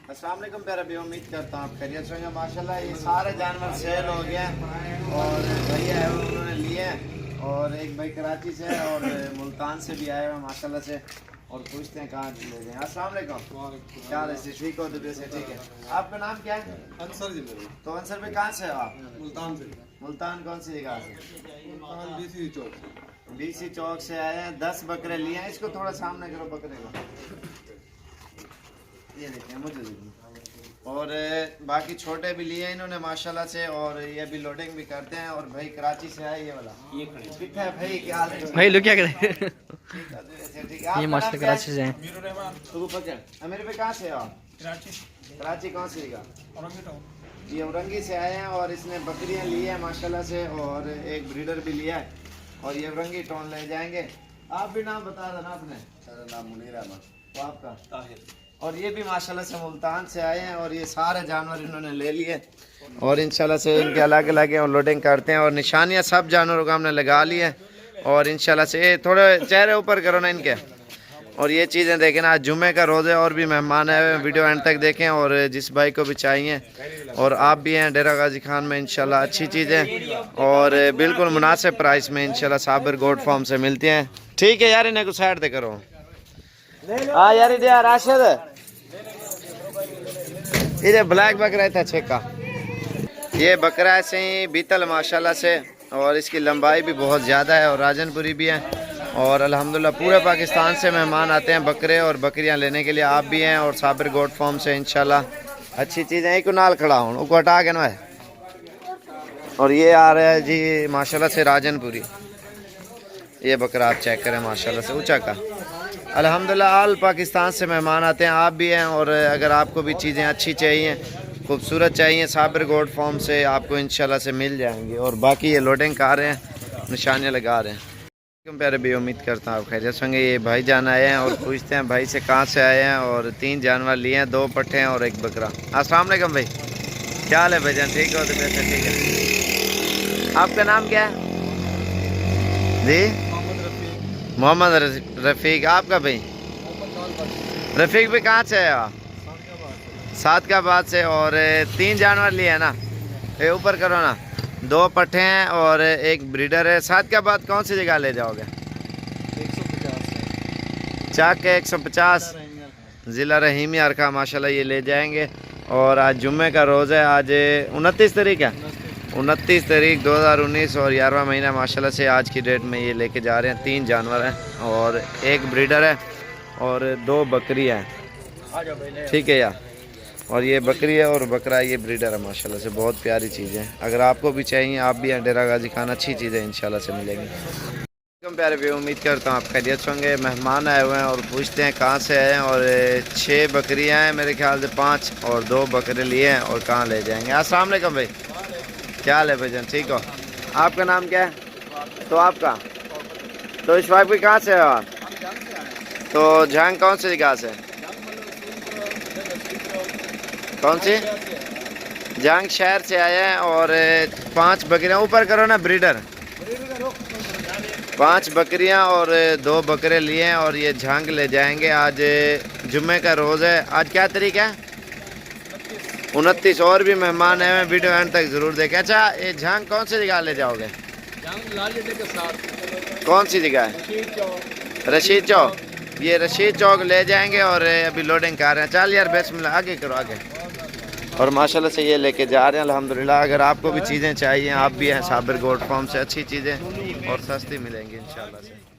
अस्सलाम वालेकुम प्यारे भाई, उम्मीद करता हूँ आप खैरियत से होंगे। माशाल्लाह ये सारे जानवर सेल हो गए और भैया है उन्होंने लिए और एक भाई कराची से है और मुल्तान से भी आए हुए माशाल्लाह से और पूछते हैं कहाँ ले जाएं। अस्सलाम वालेकुम, क्या हाल है? ठीक हो? तबीयत से ठीक है? आपका नाम क्या है? अंसर जी मेरे। तो अंसर भाई कहाँ से हो आप? मुल्तान से। मुल्तान कौन सी जगह से? बीसी चौक। बीसी चौक से आए हैं। 10 बकरे लिए हैं। इसको थोड़ा सामने करो बकरे को, ये देखिए मुझे देखिए। और बाकी छोटे भी लिए इन्होंने माशाल्लाह से और ये अभी लोडिंग भी करते हैं। और भाई कराची से आए ये वाला, ये ठीक है भाई, क्या हाल है भाई? लोग क्या करें? ये माशाल्लाह कराची से हैं। मेरे पे कहाँ से हो आप? कराची कौन सी जगह? ये औरंगी से आए हैं और इसने बकरियां ली है माशाल्लाह से और एक ब्रीडर भी लिया है और ये औरंगी टाउन ले जाएंगे। आप भी नाम बता देना अपने। मेरा नाम मुनीर अहमद। तो आपका? ताहिर। और ये भी माशाल्लाह से मुल्तान से आए हैं और ये सारे जानवर इन्होंने ले लिए और इंशाल्लाह से इनके अलग अलग और लोडिंग करते हैं और निशानियां सब जानवरों को हमने लगा ली है और इंशाल्लाह से थोड़े चेहरे ऊपर करो ना इनके। और ये चीज़ें देखें ना, आज जुमे का रोज़ है और भी मेहमान आए हुए, वीडियो एंड तक देखें और जिस भाई को भी चाहिए और आप भी हैं डेरा गाजी खान में इंशाल्लाह अच्छी चीज़ें और बिल्कुल मुनासिब प्राइस में इंशाल्लाह साबिर गोट फार्म से मिलती हैं। ठीक है यार, इन्हें को साइड दे करो। हाँ यार इधर राशिद, ये ब्लैक बकरा था छेका, ये बकरा ऐसे ही बीतल माशाल्लाह से और इसकी लंबाई भी बहुत ज़्यादा है और राजनपुरी भी है और अल्हम्दुलिल्लाह पूरे पाकिस्तान से मेहमान आते हैं बकरे और बकरियां लेने के लिए। आप भी हैं और साबिर गोट फार्म से इंशाल्लाह अच्छी चीज़ें। एक नाल खड़ा हूँ उसको हटा के ना। और ये आ रहा है जी माशाल्लाह से राजनपुरी, ये बकरा आप चेक करें माशाल्लाह से ऊंचा का। अल्हम्दुलिल्लाह आल पाकिस्तान से मेहमान आते हैं, आप भी हैं और अगर आपको भी चीज़ें अच्छी चाहिए, खूबसूरत चाहिए, साबिर गोट फार्म से आपको इंशाल्लाह से मिल जाएंगी। और बाकी ये लोडिंग कर रहे हैं, निशानियाँ लगा रहे हैं। प्यारे भी उम्मीद करता हूँ आप खैरियत होंगे। ये भाई जान आए हैं और पूछते हैं भाई से कहाँ से आए हैं और 3 जानवर लिए हैं, 2 पट्ठे हैं और 1 बकरा। अस्सलाम वालेकुम भाई, क्या हाल है भाईजान? ठीक हो? तो वैसे ठीक है। आपका नाम क्या है जी? मोहम्मद रफ़ीक। आपका भाई? रफ़ीक भाई कहाँ से है आप? सादकाबाद से। और 3 जानवर लिए हैं ना, ये ऊपर करो ना। 2 पट्ठे हैं और 1 ब्रीडर है। सादकाबाद कौन सी जगह ले जाओगे? 150 चाक 150 ज़िला रहीमी अरखा माशाल्लाह ये ले जाएंगे। और आज जुम्मे का रोज़ है, आज 29 तारीख है, 29 तारीख 2019 और 11वां महीना माशाल्लाह से आज की डेट में ये लेके जा रहे हैं। 3 जानवर हैं और 1 ब्रीडर है और 2 बकरी हैं। ठीक है यार, और ये बकरी है और बकरा ये ब्रीडर है माशाल्लाह से, बहुत प्यारी चीज़ है। अगर आपको भी चाहिए आप भी डेरा गाजी खान अच्छी चीज़ें इंशाल्लाह से मिलेंगी। प्यारे भी उम्मीद करता हूँ आप खैरियत होंगे। मेहमान आए हुए हैं और पूछते हैं कहाँ से आए हैं और 6 बकरियाँ हैं मेरे ख्याल से, 5 और 2 बकरे लिए हैं और कहाँ ले जाएंगे। अस्सलाम वालेकुम भाई, क्या हाल है भाईजान? ठीक हो? आपका नाम क्या है? तो आपका तो इस वाइफ भी कहाँ से हो आप? तो झांग कौन सी जगह से? कौन सी? जंग शहर से आए हैं और 5 बकरियां ऊपर करो ना ब्रीडर। 5 बकरियां और 2 बकरे लिए हैं और ये झांग ले जाएंगे। आज जुम्मे का रोज़ है। आज क्या तारीख है? 29। और भी मेहमान हैं, वीडियो एंड तक ज़रूर देखें। अच्छा ये झांग कौन सी जगह ले जाओगे? कौन सी जगह है? रशीद चौक। ये रशीद चौक ले जाएंगे और अभी लोडिंग कर रहे हैं। चल यार बिस्मिल्लाह, आगे करो आगे। और माशाल्लाह से ये लेके जा रहे हैं अल्हम्दुलिल्लाह। अगर आपको भी चीज़ें चाहिए, आप भी हैं साबिर गोट फार्म से, अच्छी चीज़ें और सस्ती मिलेंगी इंशाल्लाह से।